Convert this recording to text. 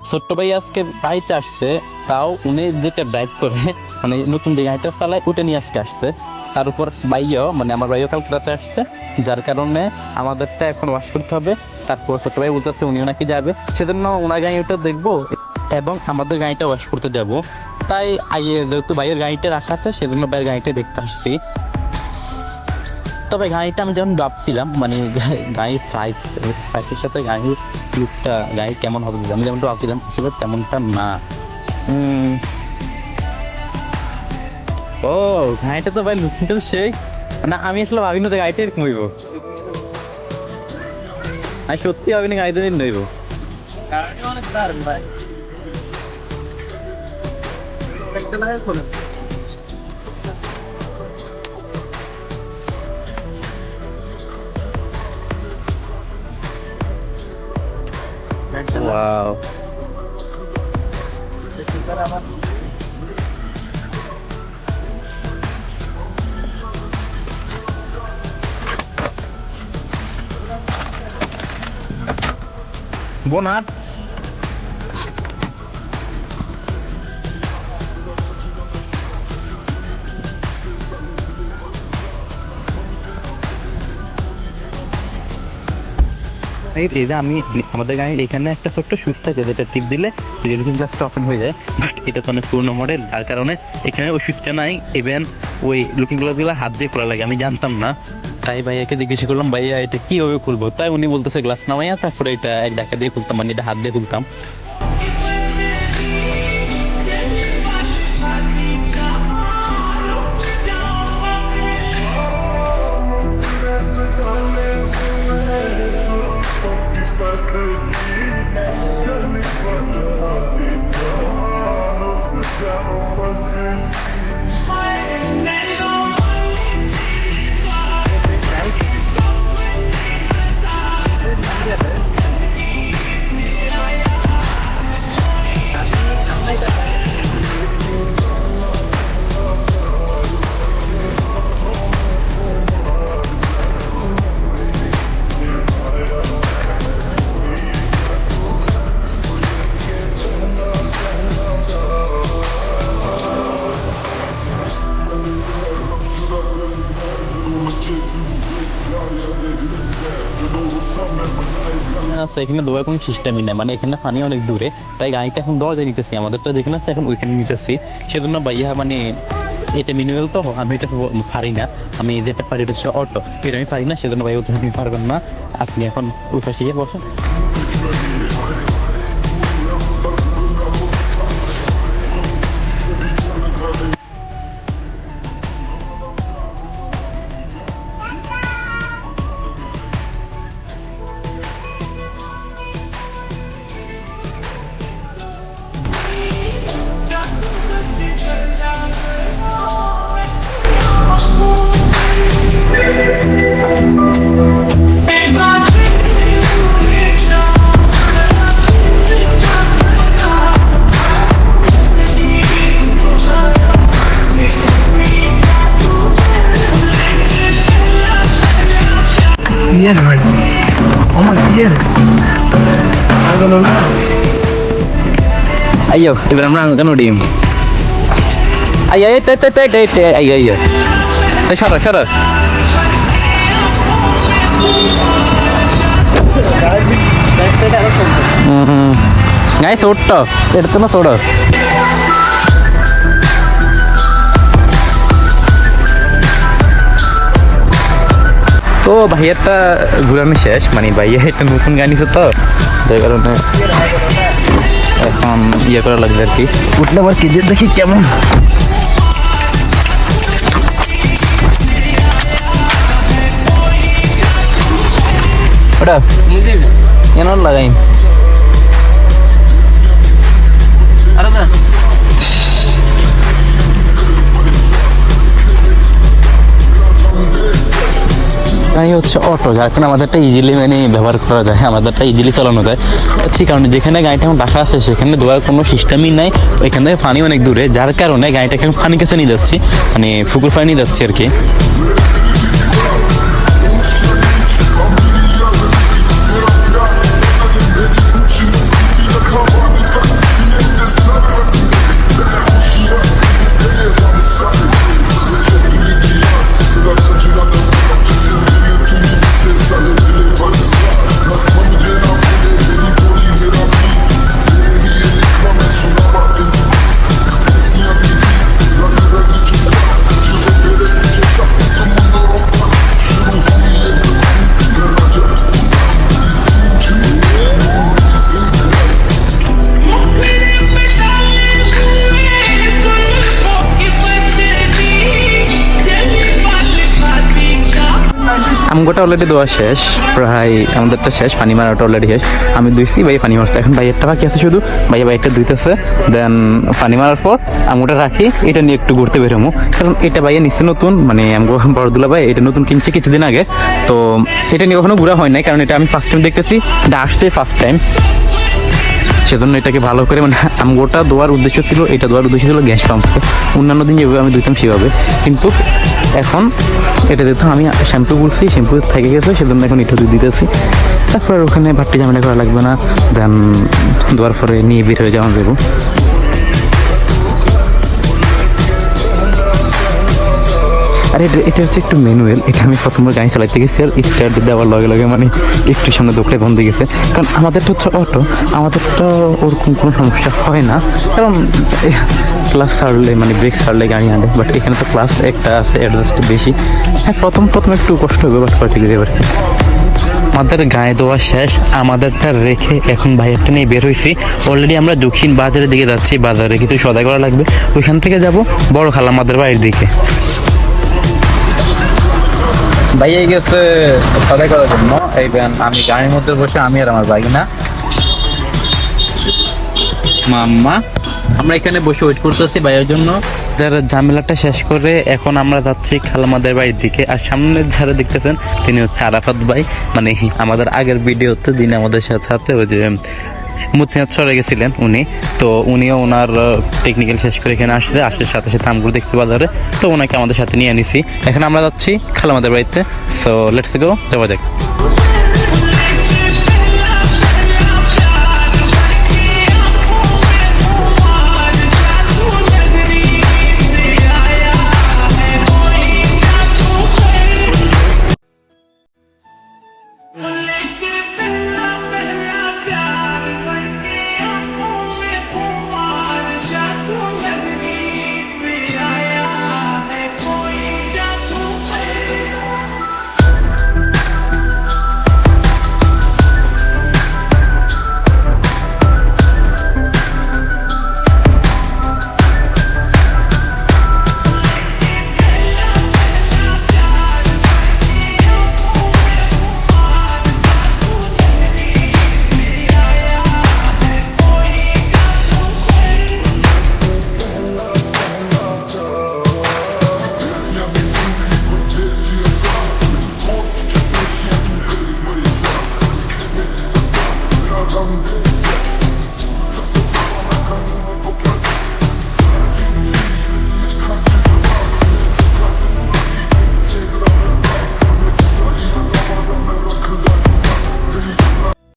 ছোট্ট ভাই আজকে বাড়িতে আসছে, তাও উনি যেটা ড্রাইভ করে মানে নতুন যে গাড়িটা চালায় ওটা নিয়ে আজকে আসছে। তার উপর ভাইয়াও মানে আমার ভাইও কালকে রাতে আসছে, যার কারণে আমাদেরটা এখন ওয়াশ করতে হবে। তারপর ছোট্ট ভাই বলতেছে উনিও নাকি যাবে, সেজন্য ওনার গাড়িটা দেখবো এবং আমাদের গাড়িটা ওয়াশ করতে যাব। তাই যেহেতু ভাইয়ের গাড়িটা রাখা আছে সেজন্য ভাইয়ের গাড়িটা দেখতে আসছি। তবে গাড়িটা আমি যখন ভাবছিলাম মানে গাড়ির প্রাইসের সাথে গাড়ির লুকটা গাড়ি কেমন হবে আমি যেমনটা ভাবছিলাম আসলে তেমনটা না। উম, ও গাড়িটা তো ভাই লুকটা তো সেই, না আমি আসলে ভাবিনি তো গাড়িটা এরকম হইব। আমি সত্যি ভাবিনি গাড়িটা এরকম হইব। গাড়ি অনেক দারুণ ভাই। একটা লাগে খোলা। Wow bonnet. এই যে আমি আমাদের গাড়ির এখানে একটা ছোট্ট সুইচ থাকে যেটা টিপ দিলে লুকিং গ্লাসটা ওপেন হয়ে যায়, বাট এটা তো অনেক পুরোনো মডেল, যার কারণে এখানে ওই সুইচটা নাই। ইভেন ওই লুকিং গ্লাসগুলো হাত দিয়ে খোলা লাগে, আমি জানতাম না। তাই ভাইয়াকে জিজ্ঞেস করলাম ভাইয়া এটা কীভাবে খুলবো, তাই উনি বলতেছে গ্লাস নামাইয়া তারপরে এটা এক ধাক্কা দিয়ে খুলতাম, মানে এটা হাত দিয়ে খুলতাম। আচ্ছা এখানে দেওয়ার কোনো সিস্টেমই নেই, মানে এখানে পানি অনেক দূরে, তাই গাড়িটা এখন দরজায় নিতেছি, আমাদের তো যেখানে আছে এখন ওইখানে নিতেছি। সেজন্য ভাইয়া মানে এটা মিনুয়াল তো আমি এটা পারি না, আমি যেটা পারি এটা হচ্ছে অটো, এটা আমি পারি না, সেজন্য ভাইয়া বলতে আপনি পারবেন না, আপনি এখন ওই পাশে গিয়ে বসেন। Quiere, man. ¿Cómo quiere? Algo normal. Ayo, ibarat orang kan udah diem. Ayo, ayo. Shut. Back side arrow something. Guys, otta. Itu na soda. তো ভাইয়ারটা ঘুরানো শেষ, মানে ভাইয়া একটা নতুন গাড়ি নিছে তো যার কারণে এখন ইয়ে করা লাগবে আর কি। উঠলে আবার কি যে দেখি কেমন ওটা কেন লাগাই গাড়ি হচ্ছে অটো, যার কারণে আমাদেরটা ইজিলি মানে ব্যবহার করা যায়, আমাদেরটা ইজিলি চালানো যায়। ঠিক কারণে যেখানে গাড়িটা এখন রাখা আছে সেখানে ধোয়ার কোনো সিস্টেমই নাই, ওইখান থেকে পানি অনেক দূরে, যার কারণে গাড়িটাকে আমি পানি কাছে নিয়ে যাচ্ছি, মানে পুকুর পানি নিয়ে যাচ্ছি আর কি। আমগোটা অলরেডি দেওয়া শেষ, প্রায় আমাদেরটা শেষ, পানি মারাটা অলরেডি শেষ। আমি দুইছি, ভাই পানি মারছে, এখন ভাইয়েরটা বাকি আছে শুধু। ভাইয়া বাইকটা ধুইতেছে, দেন পানি মারার পর আমগোটা রাখি, এটা নিয়ে একটু ঘুরতে বেরোবো। কারণ এটা ভাইয়া নিচ্ছে নতুন, মানে আমগো বড়দুলা ভাই এটা নতুন কিনছে কিছুদিন আগে, তো এটা নিয়ে কখনো ঘোরা হয় নাই, কারণ এটা আমি ফার্স্ট টাইম দেখতেছি, এটা আসছে ফার্স্ট টাইম, সেজন্য এটাকে ভালো করে মানে আমগোটা দেওয়ার উদ্দেশ্য ছিল, এটা দেওয়ার উদ্দেশ্য ছিল গ্যাস পাম্পে। অন্যান্য দিন যেভাবে আমি দিতাম সেভাবে, কিন্তু এখন এটা দিতাম আমি শ্যাম্পু করছি, শ্যাম্পু থেকে গেছে, সেজন্য এখন এটা দিতেছি। তারপর ওখানে বাড়তি ঝামেলা করা লাগবে না, দেন দেওয়ার পরে নিয়ে বের হয়ে যাওয়া যাবো। আর এটা হচ্ছে একটু ম্যানুয়াল, এটা আমি প্রথমবার গাড়ি চালাইতে গেছি আর স্টার্ট দেওয়ার লগে লগে মানে একটু সামনে দোকড়ে বন্ধ গেছে, কারণ আমাদেরটা হচ্ছে অটো, আমাদেরটা ওরকম কোনো সমস্যা হয় না, কারণ ক্লাস ছাড়লে মানে ব্রেক ছাড়লে গাড়ি আনে, বাট এখানে তো ক্লাস একটা আছে, অ্যাডজাস্ট বেশি। হ্যাঁ প্রথম একটু কষ্ট হবে, বাট পরে ঠিক আছে। এবার আমাদের গায়ে দেওয়া শেষ, আমাদেরটা রেখে এখন ভাইয়েরটা নিয়ে বের হয়েছি। অলরেডি আমরা দক্ষিণ বাজারের দিকে যাচ্ছি, বাজারে কিছু সদাই করা লাগবে, ওইখান থেকে যাব বড় খালা আমাদের বাড়ির দিকে। ভাইয়া গেছে সদাই করার জন্য, এই আমি গাড়ির মধ্যে বসে, আমি আর আমার ভাই না মাম্মা, আমরা এখানে বসে ওয়েট করতেছি ভাইয়ের জন্য। যারা ঝামেলাটা শেষ করে এখন আমরা যাচ্ছি খালামাদের বাড়ির দিকে। আর সামনে যারা দেখতেছেন তিনি হচ্ছে আরাফাত ভাই, মানে আমাদের আগের ভিডিওতে যিনি আমাদের সাথে ওই যে মুতিনাথ চলে গেছিলেন উনি, তো উনিও ওনার টেকনিক্যাল শেষ করে এখানে আসছে, আসার সাথে সাথে আমগুলো দেখতে বাজারে, তো ওনাকে আমাদের সাথে নিয়ে আনিছি। এখন আমরা যাচ্ছি খালামাদের বাড়িতে, সো লেটস গো, যাওয়া যাক।